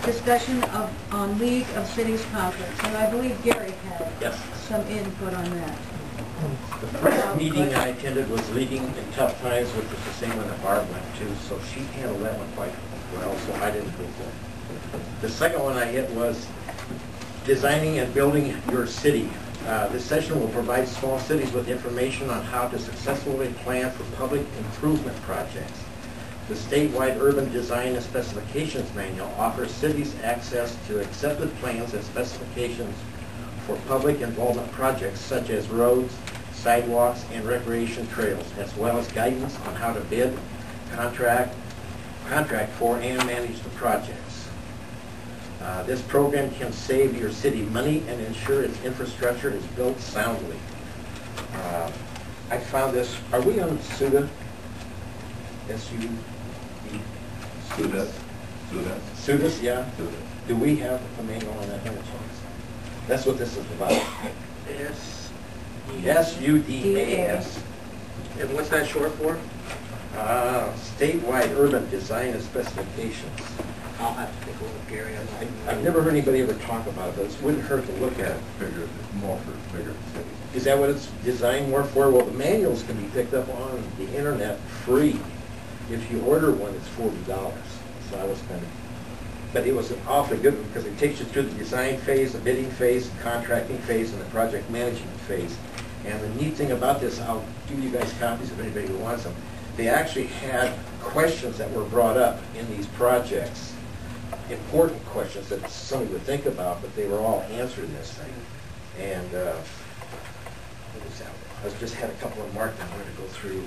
discussion on League of Cities Conference, and I believe Gary had some input on that. The first meeting I attended was Leading in Tough Times, which was the same one that Barb went to, so she handled that one quite well, so I didn't go for it. The second one I hit was Designing and Building Your City. This session will provide small cities with information on how to successfully plan for public improvement projects. The statewide Urban Design and Specifications Manual offers cities access to accepted plans and specifications for public involvement projects such as roads, sidewalks, and recreation trails, as well as guidance on how to bid, contract for, and manage the projects. This program can save your city money and ensure its infrastructure is built soundly. I found this, are we on SUDA? S-U-D? SUDA. SUDAS, yeah? SUDA. Do we have a manual on that? That's what this is about. S-U-D-A-S. And what's that short for? Statewide Urban Design and Specifications. I'll have to take a look, Gary. I've never heard anybody ever talk about it, but it wouldn't hurt to look at it. It's more for bigger cities. Is that what it's designed more for? Well, the manuals can be picked up on the internet free. If you order one, it's $40. So I was kind of, but it was awfully good because it takes you through the design phase, the bidding phase, the contracting phase, and the project management phase. And the neat thing about this, I'll give you guys copies if anybody who wants them. They actually had questions that were brought up in these projects. Important questions that somebody would think about, but they were all answered in this thing. And I just had a couple of marked I wanted to go through.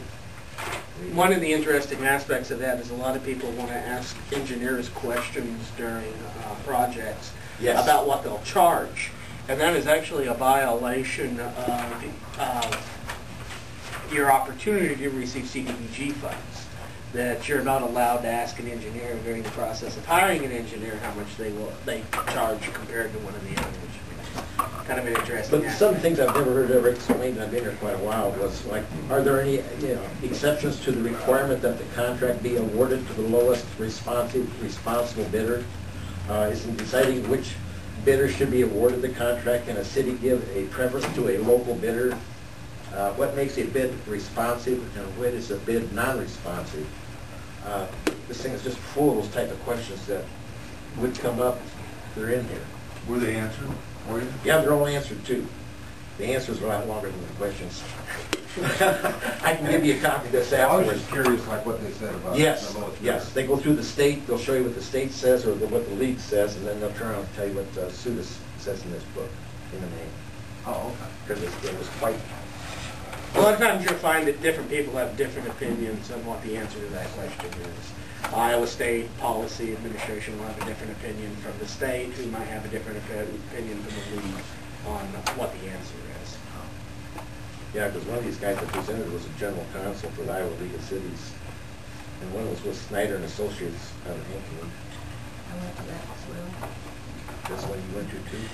One of the interesting aspects of that is a lot of people want to ask engineers questions during projects about what they'll charge. And that is actually a violation of your opportunity to receive CDBG funds. That you're not allowed to ask an engineer during the process of hiring an engineer how much they charge compared to one of the others. Kind of an interesting But some things I've never heard ever explained, I've been here quite a while, was like, are there any exceptions to the requirement that the contract be awarded to the lowest responsible bidder? Is in deciding which bidder should be awarded the contract, can a city give a preference to a local bidder? What makes a bid responsive and what is a bid non-responsive? This thing is just full of those type of questions that would come up. They're in here. Were they answered for you? Yeah, they're all answered too. The answers are a lot longer than the questions. I can give you a copy of this afterwards. I was just curious, like what they said about yes, the lowest yes. They go through the state. They'll show you what the state says or what the league says, and then they'll turn around and tell you what SUDAS says in this book in the name. Oh, okay. Because it was quite. A lot of times you'll find that different people have different opinions on what the answer to that question is. Iowa State Policy Administration will have a different opinion from the state, who might have a different opinion from the league on what the answer is. Yeah, because one of these guys that presented was a general counsel for the Iowa League of Cities, and one was with Snyder and Associates out of Hankton. I went to that as well. That's one you went to too?